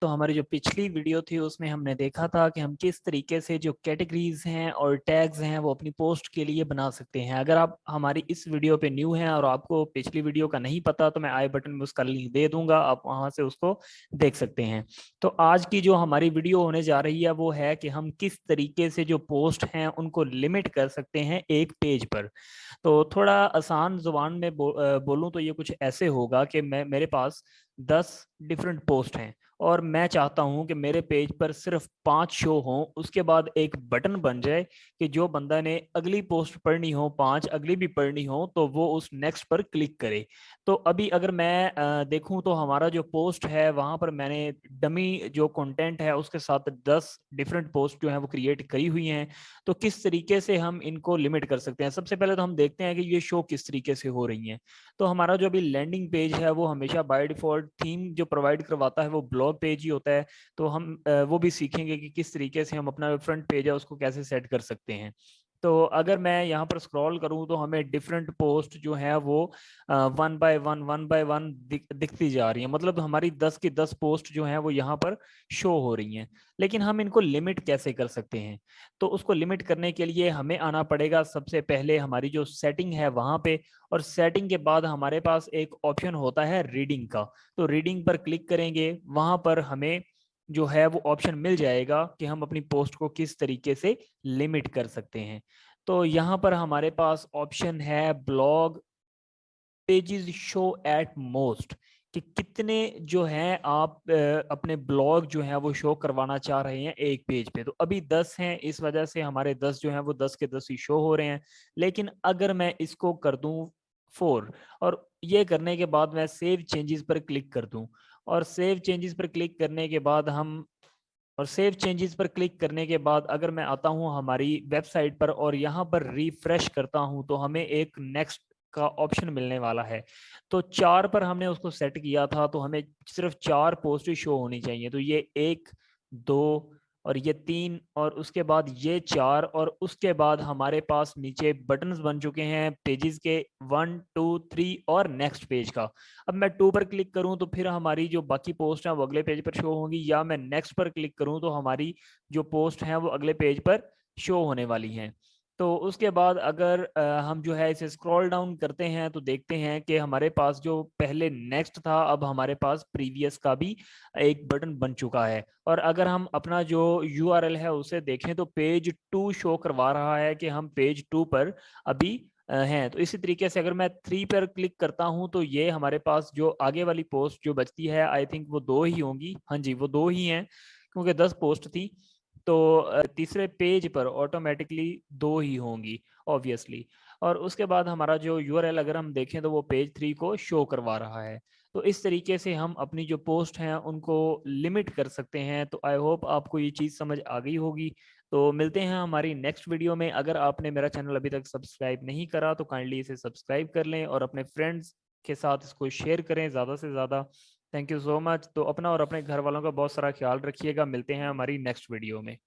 तो हमारी जो पिछली वीडियो थी उसमें हमने देखा था कि हम किस तरीके से जो कैटेगरीज हैं और टैग्स हैं वो अपनी पोस्ट के लिए बना सकते हैं। अगर आप हमारी इस वीडियो पे न्यू हैं और आपको पिछली वीडियो का नहीं पता तो मैं आई बटन में उसका लिंक दे दूंगा, आप वहां से उसको देख सकते हैं। तो आज की जो हमारी वीडियो होने जा रही है वो है कि हम किस तरीके से जो पोस्ट हैं उनको लिमिट कर सकते हैं एक पेज पर। तो थोड़ा आसान जुबान में बोलूं तो ये कुछ ऐसे होगा कि मेरे पास 10 डिफरेंट पोस्ट हैं और मैं चाहता हूं कि मेरे पेज पर सिर्फ 5 शो हों। उसके बाद एक बटन बन जाए कि जो बंदा ने अगली पोस्ट पढ़नी हो, 5 अगली भी पढ़नी हो, तो वो उस नेक्स्ट पर क्लिक करे। तो अभी अगर मैं देखूं तो हमारा जो पोस्ट है वहां पर मैंने डमी जो कंटेंट है उसके साथ 10 डिफरेंट पोस्ट जो है वो क्रिएट करी हुई हैं। तो किस तरीके से हम इनको लिमिट कर सकते हैं? सबसे पहले तो हम देखते हैं कि ये शो किस तरीके से हो रही हैं। तो हमारा जो अभी लैंडिंग पेज है वो हमेशा बाय डिफॉल्ट थीम जो प्रोवाइड करवाता है वो ब्लॉग पेज ही होता है। तो हम वो भी सीखेंगे कि किस तरीके से हम अपना फ्रंट पेज है उसको कैसे सेट कर सकते हैं। तो अगर मैं यहाँ पर स्क्रॉल करूँ तो हमें डिफरेंट पोस्ट जो है वो वन बाय वन दिखती जा रही है। मतलब हमारी 10 की 10 पोस्ट जो है वो यहाँ पर शो हो रही हैं। लेकिन हम इनको लिमिट कैसे कर सकते हैं? तो उसको लिमिट करने के लिए हमें आना पड़ेगा सबसे पहले हमारी जो सेटिंग है वहां पे। और सेटिंग के बाद हमारे पास एक ऑप्शन होता है रीडिंग का। तो रीडिंग पर क्लिक करेंगे, वहां पर हमें जो है वो ऑप्शन मिल जाएगा कि हम अपनी पोस्ट को किस तरीके से लिमिट कर सकते हैं। तो यहाँ पर हमारे पास ऑप्शन है blog pages show at most, कि कितने जो हैं आप अपने ब्लॉग जो है वो शो करवाना चाह रहे हैं एक पेज पे। तो अभी 10 हैं, इस वजह से हमारे 10 जो हैं वो 10 के 10 ही शो हो रहे हैं। लेकिन अगर मैं इसको कर दूं 4 और ये करने के बाद मैं सेव चेंजेस पर क्लिक कर दूं और सेव चेंजेस पर क्लिक करने के बाद हम और सेव चेंजेस पर क्लिक करने के बाद अगर मैं आता हूं हमारी वेबसाइट पर और यहाँ पर रिफ्रेश करता हूं तो हमें एक नेक्स्ट का ऑप्शन मिलने वाला है। तो 4 पर हमने उसको सेट किया था तो हमें सिर्फ 4 पोस्ट ही शो होनी चाहिए। तो ये 1 2 और ये 3 और उसके बाद ये 4 और उसके बाद हमारे पास नीचे बटन्स बन चुके हैं पेजेस के 1 2 3 और नेक्स्ट पेज का। अब मैं 2 पर क्लिक करूं तो फिर हमारी जो बाकी पोस्ट है वो अगले पेज पर शो होंगी, या मैं नेक्स्ट पर क्लिक करूं तो हमारी जो पोस्ट है वो अगले पेज पर शो होने वाली हैं। तो उसके बाद अगर हम जो है इसे स्क्रॉल डाउन करते हैं तो देखते हैं कि हमारे पास जो पहले नेक्स्ट था अब हमारे पास प्रीवियस का भी एक बटन बन चुका है। और अगर हम अपना जो यूआरएल है उसे देखें तो पेज 2 शो करवा रहा है कि हम पेज 2 पर अभी हैं। तो इसी तरीके से अगर मैं 3 पर क्लिक करता हूं तो ये हमारे पास जो आगे वाली पोस्ट जो बचती है आई थिंक वो 2 ही होंगी। हाँ जी, वो 2 ही हैं क्योंकि 10 पोस्ट थी। तो तीसरे पेज पर ऑटोमेटिकली 2 ही होंगी ऑब्वियसली। और उसके बाद हमारा जो यूआरएल अगर हम देखें तो वो पेज 3 को शो करवा रहा है। तो इस तरीके से हम अपनी जो पोस्ट हैं उनको लिमिट कर सकते हैं। तो आई होप आपको ये चीज़ समझ आ गई होगी। तो मिलते हैं हमारी नेक्स्ट वीडियो में। अगर आपने मेरा चैनल अभी तक सब्सक्राइब नहीं करा तो काइंडली इसे सब्सक्राइब कर लें और अपने फ्रेंड्स के साथ इसको शेयर करें ज़्यादा से ज़्यादा। Thank you so much. तो अपना और अपने घर वालों का बहुत सारा ख्याल रखिएगा। मिलते हैं हमारी नेक्स्ट वीडियो में।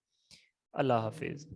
अल्लाह हाफिज़।